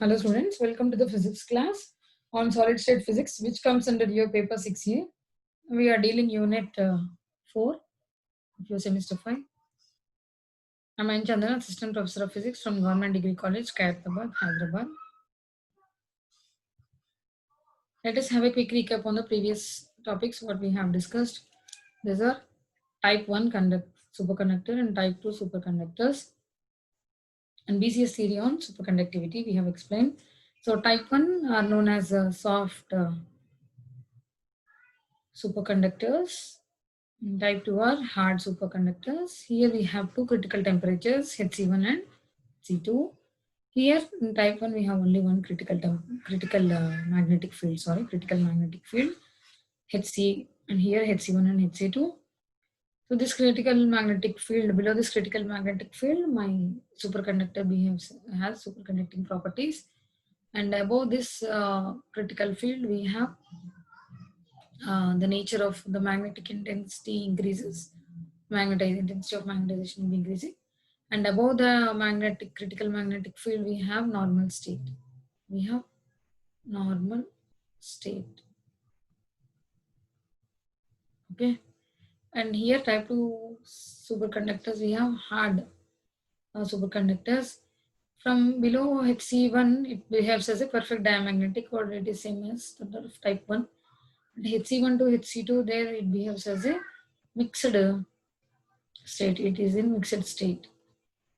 Hello students, welcome to the physics class on solid state physics which comes under your paper 6A. We are dealing unit 4 of your semester 5. I am N. Chandran, assistant professor of physics from Government Degree College, Kayathabad, Hyderabad. Let us have a quick recap on the previous topics what we have discussed. These are type 1 superconductor and type 2 superconductors. And BCS theory on superconductivity we have explained. So type 1 are known as soft superconductors. Type 2 are hard superconductors. Here we have two critical temperatures, Hc1 and Hc2. Here in type 1 we have only one critical magnetic field, Hc, and here Hc1 and Hc2. So this critical magnetic field, below this critical magnetic field, my superconductor has superconducting properties, and above this critical field we have the nature of the magnetic intensity increases, intensity of magnetization is increasing, and above the critical magnetic field we have normal state. We have normal state. Okay, and here type 2 superconductors we have hard superconductors. From below Hc1 it behaves as a perfect diamagnetic, or it is same as the type 1. Hc1 to Hc2 there it behaves as a mixed state. It is in mixed state,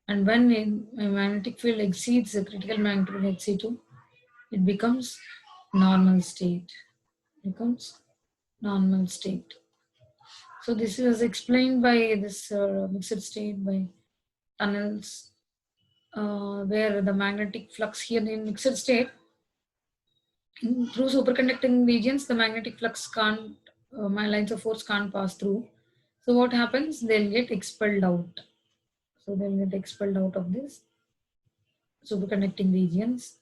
and when a magnetic field exceeds the critical magnetic field Hc2, it becomes normal state. So this is explained by this mixed state by tunnels, where the magnetic flux here in mixed state through superconducting regions, the magnetic flux can't, my lines of force can't pass through. So what happens? They'll get expelled out. So they'll get expelled out of this superconducting regions.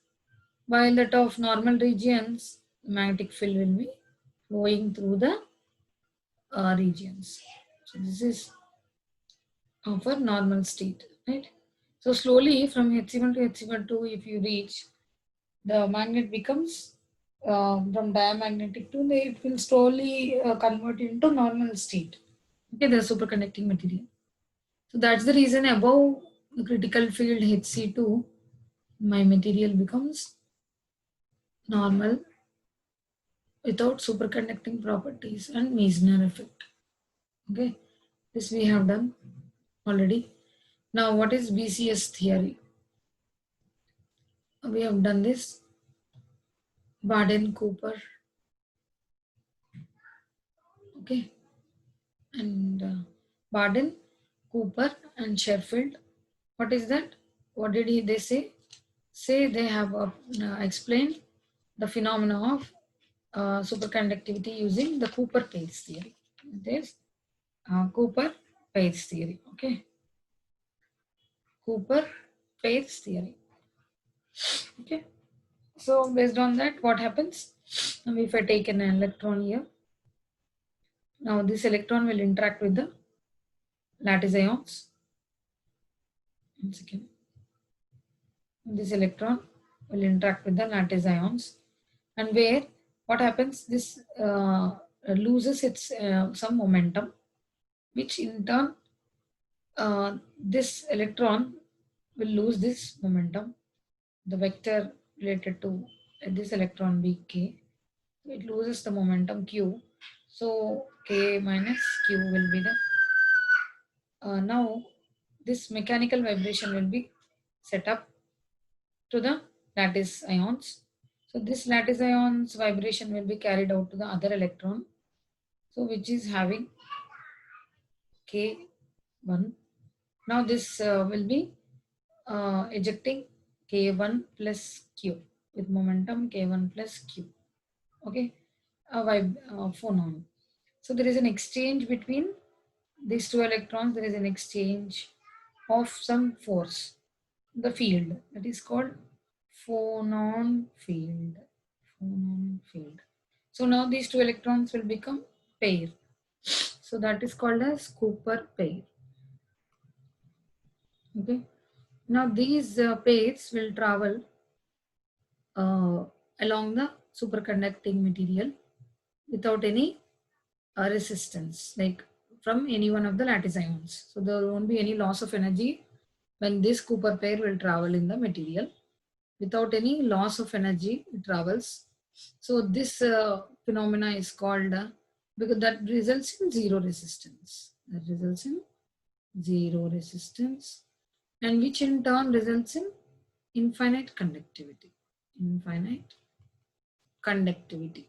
While that of normal regions, the magnetic field will be flowing through the regions. So this is for normal state, right? So slowly from Hc1 to Hc2, if you reach, the magnet becomes from diamagnetic to it will slowly convert into normal state. Okay, the superconducting material. So that's the reason above the critical field Hc2, my material becomes normal without superconducting properties and Meissner effect. Okay, this we have done already. Now, what is BCS theory? We have done this. Baden Cooper. Okay, and Baden, Cooper, and Sheffield. What is that? What did they say? Say they have explained the phenomena of superconductivity using the Cooper pairs theory. This Cooper pairs theory. Okay, Cooper pairs theory. Okay, so based on that, what happens? Now, if I take an electron here, now this electron will interact with the lattice ions. 1 second. This electron will interact with the lattice ions, and where what happens? This loses its some momentum, which in turn this electron will lose this momentum. The vector related to this electron be k. It loses the momentum q. So k minus q will be the now this mechanical vibration will be set up to the lattice ions. So this lattice ions vibration will be carried out to the other electron. So which is having K1. Now this will be ejecting K1 plus Q with momentum K1 plus Q. Okay, a phonon. So there is an exchange between these two electrons. There is an exchange of some force, the field, that is called phonon field. So now these two electrons will become pair. So that is called as Cooper pair. Okay. Now these pairs will travel along the superconducting material without any resistance, like from any one of the lattice ions. So there won't be any loss of energy when this Cooper pair will travel in the material. Without any loss of energy, it travels. So this phenomena is called, because that results in zero resistance. That results in zero resistance, and which in turn results in infinite conductivity. Infinite conductivity,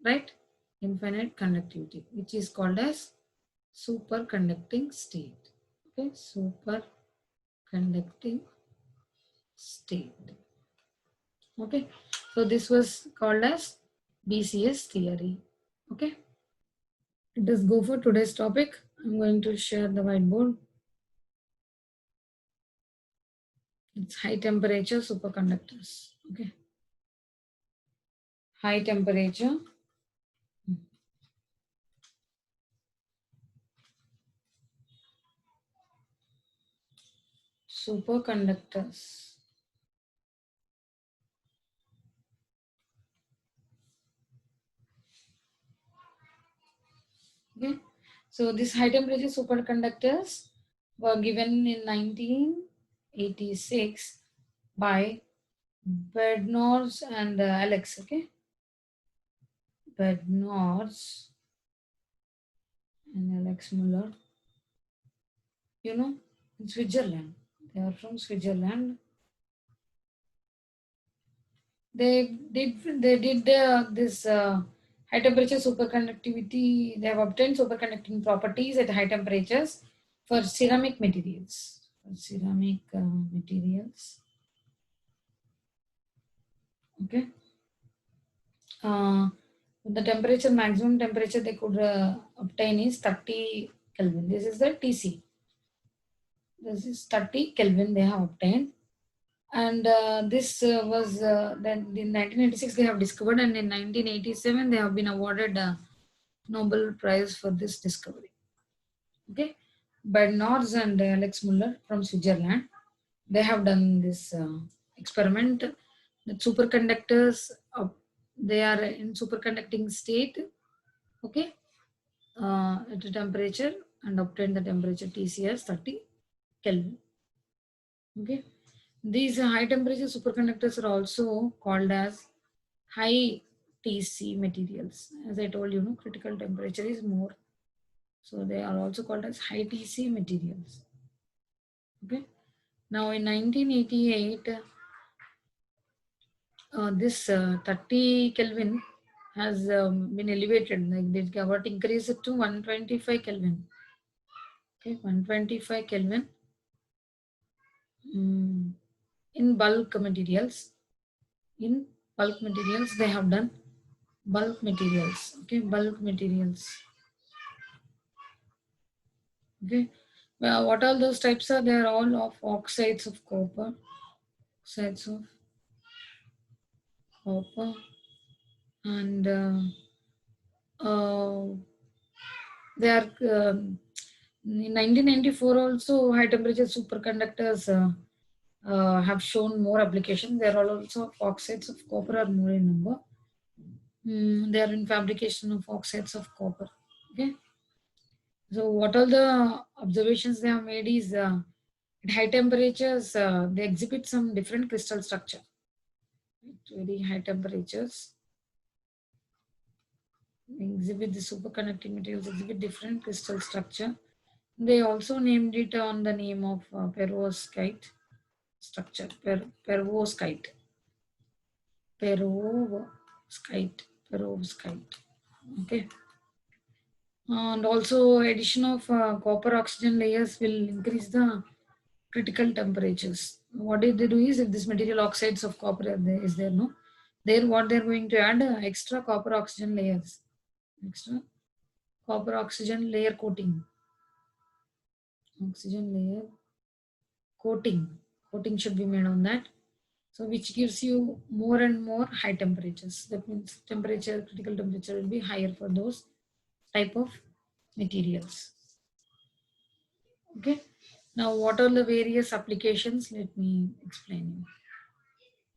right? Infinite conductivity, which is called as superconducting state. Okay, superconducting state. Okay, so this was called as BCS theory. Okay, let us go for today's topic. I'm going to share the whiteboard. It's high temperature superconductors. Okay, high temperature superconductors. Okay, so these high temperature superconductors were given in 1986 by Bednorz and Alex. Okay, Bednorz and Alex Muller. You know, in Switzerland. They are from Switzerland. They did this high temperature superconductivity. They have obtained superconducting properties at high temperatures for ceramic materials. For ceramic materials. Okay. The temperature, maximum temperature they could obtain is 30 Kelvin. This is the TC. This is 30 Kelvin they have obtained. And this was then in 1986 they have discovered, and in 1987 they have been awarded a Nobel Prize for this discovery. Okay, Bednorz and Alex Muller from Switzerland, they have done this experiment. The superconductors, they are in superconducting state. Okay, at a temperature, and obtain the temperature TCS 30 Kelvin. Okay, these high temperature superconductors are also called as high TC materials. As I told you, critical temperature is more. So they are also called as high TC materials. Okay. Now in 1988, this 30 Kelvin has been elevated. Like they got increased to 125 Kelvin. Okay, 125 Kelvin. In bulk materials. In bulk materials, they have done bulk materials. Okay, bulk materials. Okay, well, what all those types are? They are all of oxides of copper, oxides of copper, and they are in 1994 also high temperature superconductors have shown more application. There are also oxides of copper are more in number. They are in fabrication of oxides of copper. Okay. So what all the observations they have made is at high temperatures they exhibit some different crystal structure. At very high temperatures, they exhibit the superconducting materials exhibit different crystal structure. They also named it on the name of perovskite structure. Perovskite. Perovskite. Perovskite. Okay. And also addition of copper oxygen layers will increase the critical temperatures. What did they do is, if this material oxides of copper is there, no, there what they're going to add extra copper oxygen layers, extra copper oxygen layer coating, oxygen layer coating should be made on that. So which gives you more and more high temperatures. That means temperature, critical temperature will be higher for those type of materials. Okay. Now what are the various applications? Let me explain you.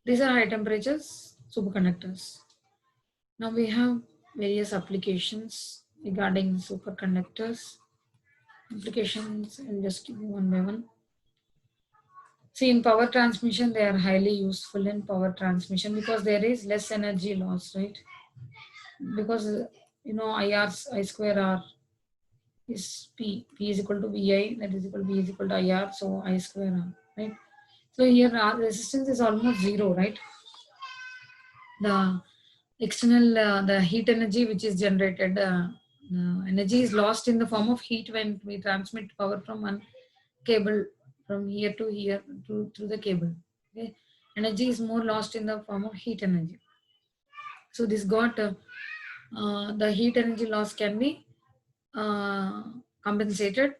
These are high temperatures superconductors. Now we have various applications regarding superconductors. Applications, I'll just give you one by one. See, in power transmission, they are highly useful in power transmission because there is less energy loss, right? Because I square R is P is equal to VI, that is equal to V is equal to IR, so I square R, right? So here R resistance is almost zero, right? The external, the heat energy which is generated, energy is lost in the form of heat when we transmit power from one cable from here to here through the cable. Okay, energy is more lost in the form of heat energy. So this got the heat energy loss can be compensated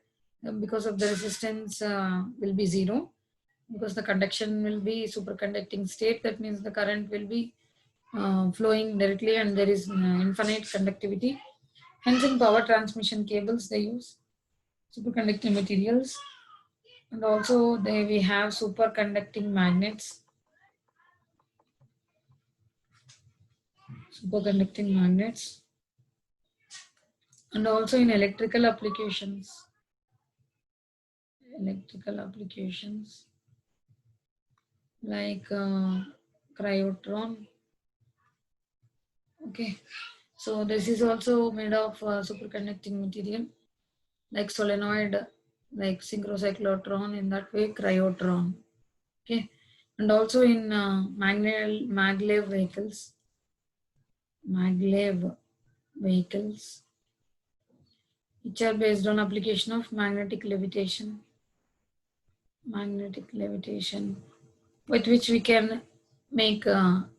because of the resistance will be zero, because the conduction will be superconducting state. That means the current will be flowing directly and there is infinite conductivity. Hence in power transmission cables they use superconducting materials, and also we have superconducting magnets. Superconducting magnets, and also in electrical applications. Electrical applications like cryotron. Okay, so this is also made of superconducting material like solenoid, like synchrocyclotron, in that way cryotron. Okay, and also in maglev vehicles which are based on application of magnetic levitation with which we can make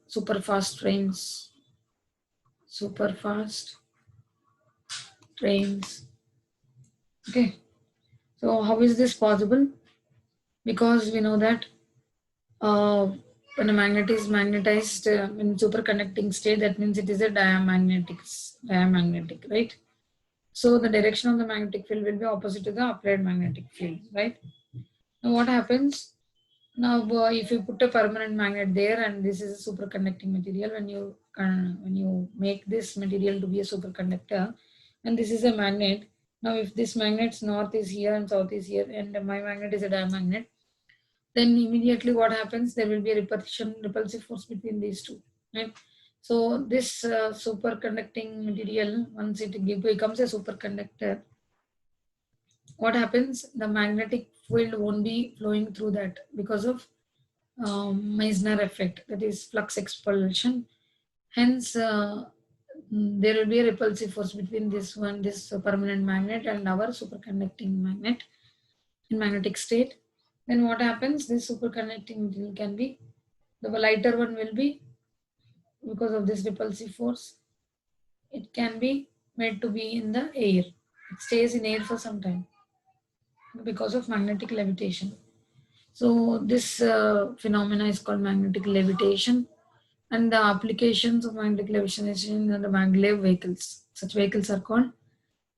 super fast trains. Okay, so how is this possible? Because we know that uh, when a magnet is magnetized in superconducting state, that means it is a diamagnetic, right? So the direction of the magnetic field will be opposite to the applied magnetic field, right? Now what happens? Now if you put a permanent magnet there, and this is a superconducting material, when you make this material to be a superconductor, and this is a magnet. Now if this magnet's north is here and south is here, and my magnet is a diamagnet, then immediately what happens? There will be a repulsive force between these two, right? So this superconducting material, once it becomes a superconductor, what happens? The magnetic field won't be flowing through that because of Meissner effect, that is flux expulsion. Hence, there will be a repulsive force between this permanent magnet, and our superconducting magnet in magnetic state. Then what happens? This superconducting material can be, the lighter one will be, because of this repulsive force, it can be made to be in the air. It stays in air for some time because of magnetic levitation. So this phenomena is called magnetic levitation, and the applications of magnetic levitation is in the maglev vehicles. Such vehicles are called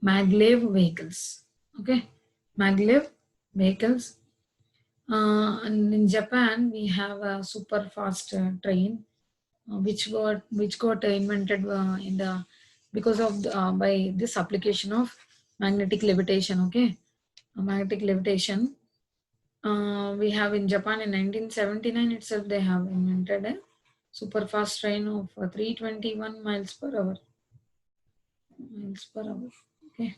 maglev vehicles. Okay, maglev vehicles. And in Japan, we have a super fast train, which got invented in the because of by this application of magnetic levitation. Okay, magnetic levitation. We have in Japan in 1979 itself, they have invented a super fast train of 321 miles per hour. Okay.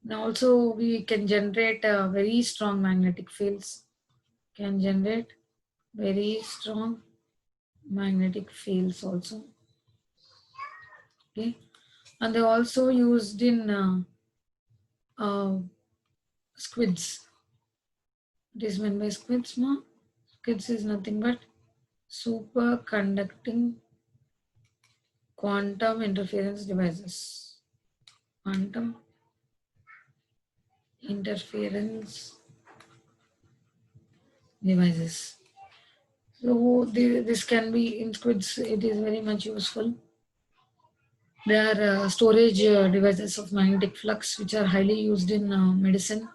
Now also we can generate very strong magnetic fields. Can generate very strong magnetic fields also. Okay, and they also used in squids. It is meant by squids, ma. Squids is nothing but superconducting quantum interference devices. Quantum interference devices. So this can be in squids. It is very much useful. They are storage devices of magnetic flux, which are highly used in medicine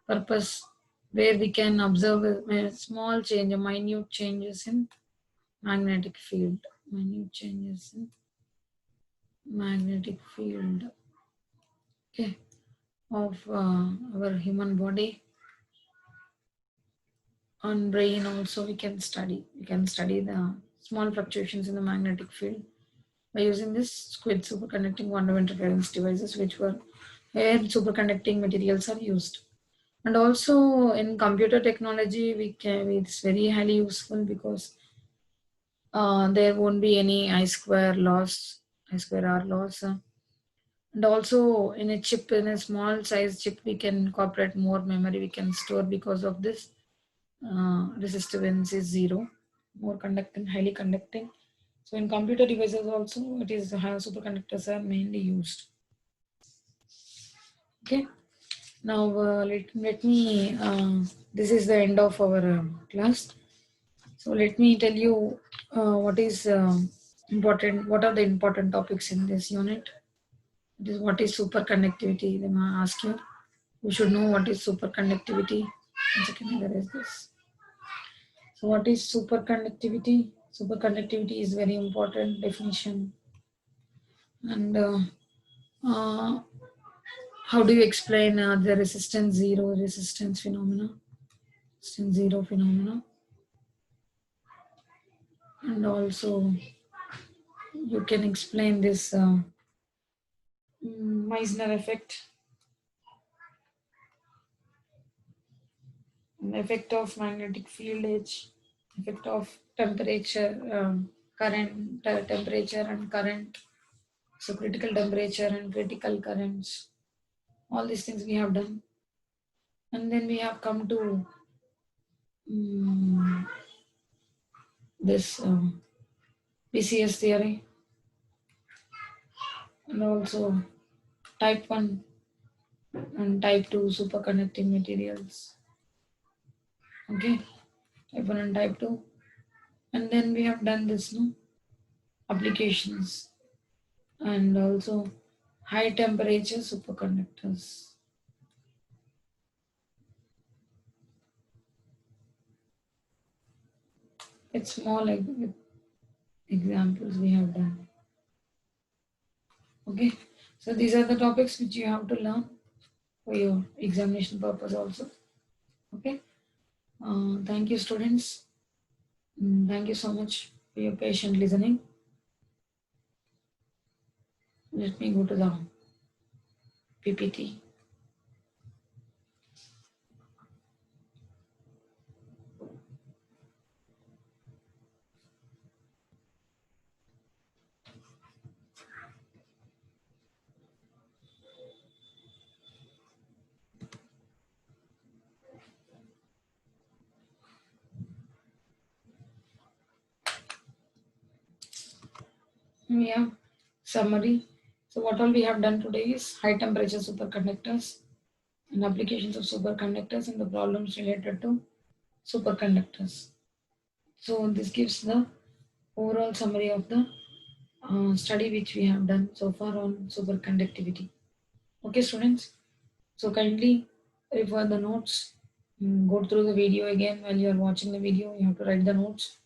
purpose. where we can observe a small change, a minute changes in magnetic field. Minute changes in magnetic field, okay, of our human body and brain also we can study. We can study the small fluctuations in the magnetic field by using this squid superconducting quantum interference devices, which were where superconducting materials are used. And also in computer technology, it's very highly useful because there won't be any I square loss, I square R loss. And also in a chip, in a small size chip, we can incorporate more memory we can store because of this resistance is zero, more conducting, highly conducting. So in computer devices also, it is how superconductors are mainly used. Okay. Now let me. This is the end of our class. So let me tell you what is important. What are the important topics in this unit? It is what is superconductivity. They may ask you. You should know what is superconductivity. One second, there is this. So what is superconductivity? Superconductivity is very important definition. And uh, how do you explain the resistance zero resistance phenomena? Resistance zero phenomena. And also you can explain this Meissner effect, an effect of magnetic field edge, effect of temperature, current, temperature and current. So critical temperature and critical currents. All these things we have done. And then we have come to um, this PCS theory and also type 1 and type 2 superconducting materials. Okay, type 1 and type 2. And then we have done this, no? Applications and also high temperature superconductors. It's small examples we have done. Okay, so these are the topics which you have to learn for your examination purpose also. Okay, thank you, students. Thank you so much for your patient listening. Let me go to the PPT. Yeah, summary. So what all we have done today is high temperature superconductors and applications of superconductors and the problems related to superconductors. So this gives the overall summary of the study which we have done so far on superconductivity. Okay, students. So kindly refer the notes. Go through the video again while you are watching the video. You have to write the notes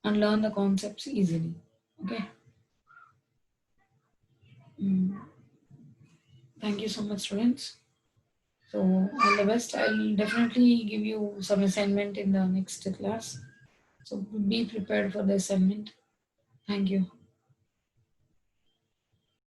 and learn the concepts easily. Okay. Mm, Thank you so much, students. So all the best. I'll definitely give you some assignment in the next class. So be prepared for the assignment. Thank you.